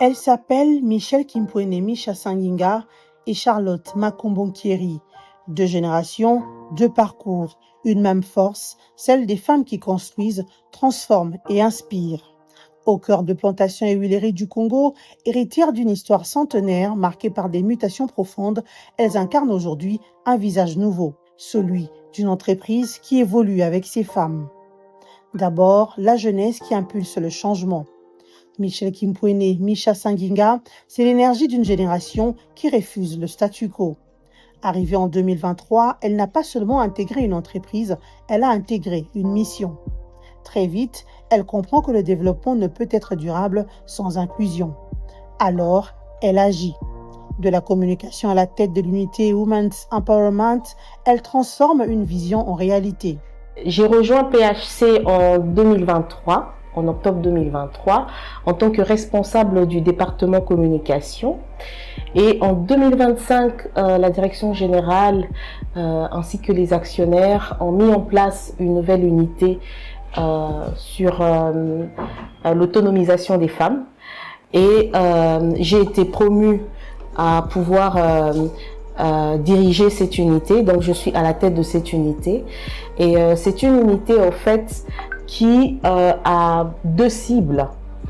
Elles s'appellent Michelle Kimpouenemi Chassanginga et Charlotte Makombonkieri. Deux générations, deux parcours, une même force, celle des femmes qui construisent, transforment et inspirent. Au cœur de plantations et huileries du Congo, héritières d'une histoire centenaire marquée par des mutations profondes, elles incarnent aujourd'hui un visage nouveau, celui d'une entreprise qui évolue avec ses femmes. D'abord, la jeunesse qui impulse le changement. Michelle Kimpouenemi Chassanginga, c'est l'énergie d'une génération qui refuse le statu quo. Arrivée en 2023, elle n'a pas seulement intégré une entreprise, elle a intégré une mission. Très vite, elle comprend que le développement ne peut être durable sans inclusion. Alors, elle agit. De la communication à la tête de l'unité Women's Empowerment, elle transforme une vision en réalité. J'ai rejoint PHC en 2023, en octobre 2023, en tant que responsable du département communication. Et en 2025, la direction générale ainsi que les actionnaires ont mis en place une nouvelle unité sur l'autonomisation des femmes. Et j'ai été promue à pouvoir diriger cette unité. Donc je suis à la tête de cette unité. Et c'est une unité en fait qui a deux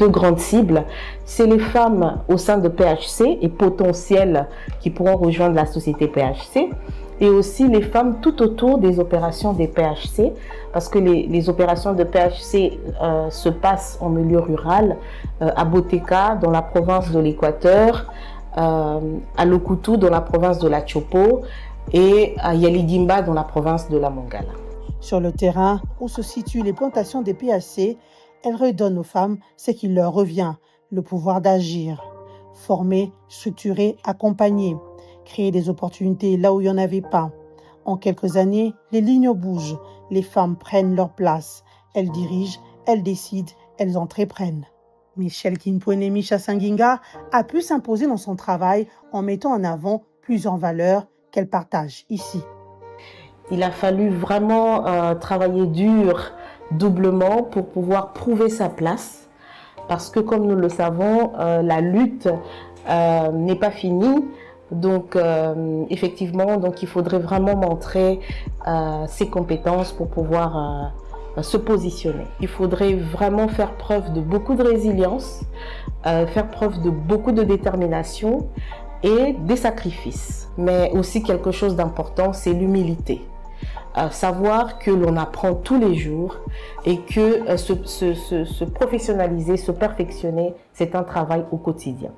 grandes cibles. C'est les femmes au sein de PHC et potentielles qui pourront rejoindre la société PHC. Et aussi les femmes tout autour des opérations des PHC, parce que les opérations de PHC se passent en milieu rural, à Botéka, dans la province de l'Équateur, à Lokutu, dans la province de la Chopo, et à Yaligimba, dans la province de la Mongala. Sur le terrain où se situent les plantations des PHC, elles redonnent aux femmes ce qui leur revient, le pouvoir d'agir. Former, structurer, accompagner. Créer des opportunités là où il n'y en avait pas. En quelques années, les lignes bougent, les femmes prennent leur place. Elles dirigent, elles décident, elles entreprennent. Michelle Kimpouenemi Chassanginga a pu s'imposer dans son travail en mettant en avant plusieurs valeurs qu'elle partage ici. Il a fallu vraiment travailler dur, doublement, pour pouvoir prouver sa place. Parce que comme nous le savons, la lutte n'est pas finie. Donc effectivement, donc il faudrait vraiment montrer ses compétences pour pouvoir se positionner. Il faudrait vraiment faire preuve de beaucoup de résilience, faire preuve de beaucoup de détermination et des sacrifices. Mais aussi quelque chose d'important, c'est l'humilité. Savoir que l'on apprend tous les jours et que se professionnaliser, se perfectionner, c'est un travail au quotidien.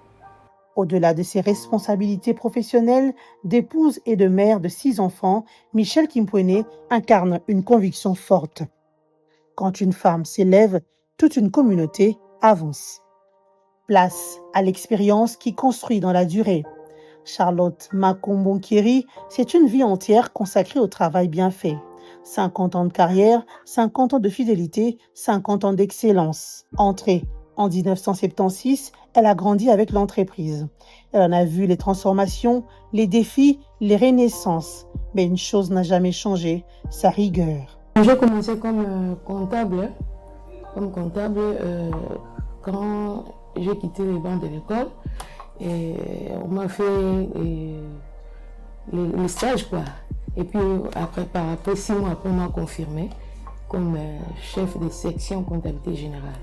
Au-delà de ses responsabilités professionnelles d'épouse et de mère de 6 enfants, Michelle Kimpouenemi incarne une conviction forte. Quand une femme s'élève, toute une communauté avance. Place à l'expérience qui construit dans la durée. Charlotte Makombonkieri, c'est une vie entière consacrée au travail bien fait. 50 ans de carrière, 50 ans de fidélité, 50 ans d'excellence. Entrée en 1976, elle a grandi avec l'entreprise. Elle en a vu les transformations, les défis, les renaissances. Mais une chose n'a jamais changé, sa rigueur. J'ai commencé comme comptable. Quand j'ai quitté les bancs de l'école. Et on m'a fait le stage, quoi. Et puis après 6 mois après, on m'a confirmé comme chef de section comptabilité générale.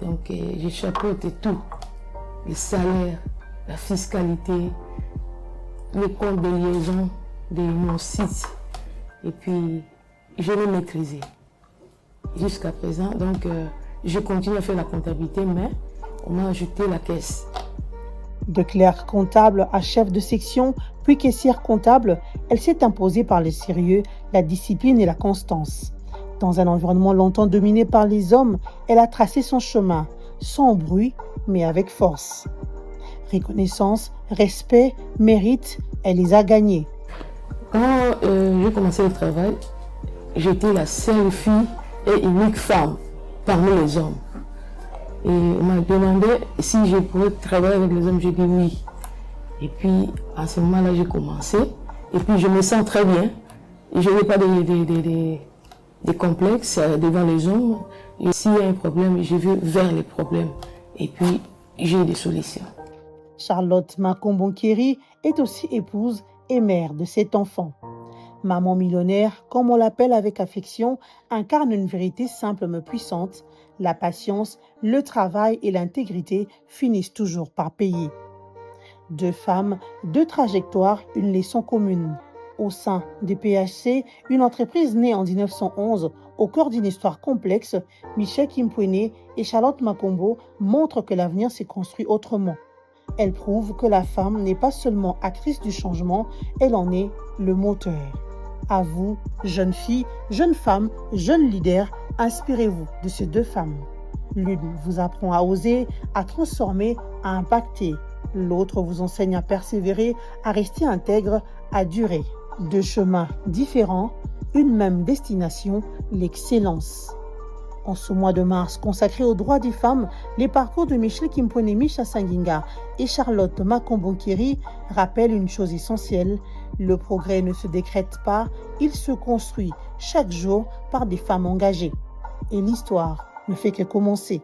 Donc j'ai chapeauté tout, le salaire, la fiscalité, les comptes de liaison de mon site. Et puis je l'ai maîtrisé jusqu'à présent. Donc je continue à faire la comptabilité, mais on m'a ajouté la caisse. De clerc comptable à chef de section, puis caissière comptable, elle s'est imposée par le sérieux, la discipline et la constance. Dans un environnement longtemps dominé par les hommes, elle a tracé son chemin, sans bruit, mais avec force. Reconnaissance, respect, mérite, elle les a gagnés. Quand j'ai commencé le travail, j'étais la seule fille et unique femme parmi les hommes. Et on m'a demandé si je pouvais travailler avec les hommes, j'ai dit oui. Et puis à ce moment-là, j'ai commencé. Et puis je me sens très bien. Je n'ai pas de complexes devant les hommes. Et s'il y a un problème, je vais vers les problèmes. Et puis j'ai des solutions. Charlotte Macombonquéry est aussi épouse et mère de 7 enfants. Maman millionnaire, comme on l'appelle avec affection, incarne une vérité simple mais puissante. La patience, le travail et l'intégrité finissent toujours par payer. 2 femmes, 2 trajectoires, une leçon commune. Au sein des PHC, une entreprise née en 1911, au cœur d'une histoire complexe, Michel Kimpwene et Charlotte Makombo montrent que l'avenir s'est construit autrement. Elles prouvent que la femme n'est pas seulement actrice du changement, elle en est le moteur. À vous, jeunes filles, jeunes femmes, jeunes leaders, inspirez-vous de ces 2 femmes. L'une vous apprend à oser, à transformer, à impacter. L'autre vous enseigne à persévérer, à rester intègre, à durer. 2 chemins différents, une même destination, l'excellence. En ce mois de mars consacré aux droits des femmes, les parcours de Michel Kimpwene Sanginga et Charlotte Macombonquéry rappellent une chose essentielle. Le progrès ne se décrète pas, il se construit chaque jour par des femmes engagées. Et l'histoire ne fait que commencer.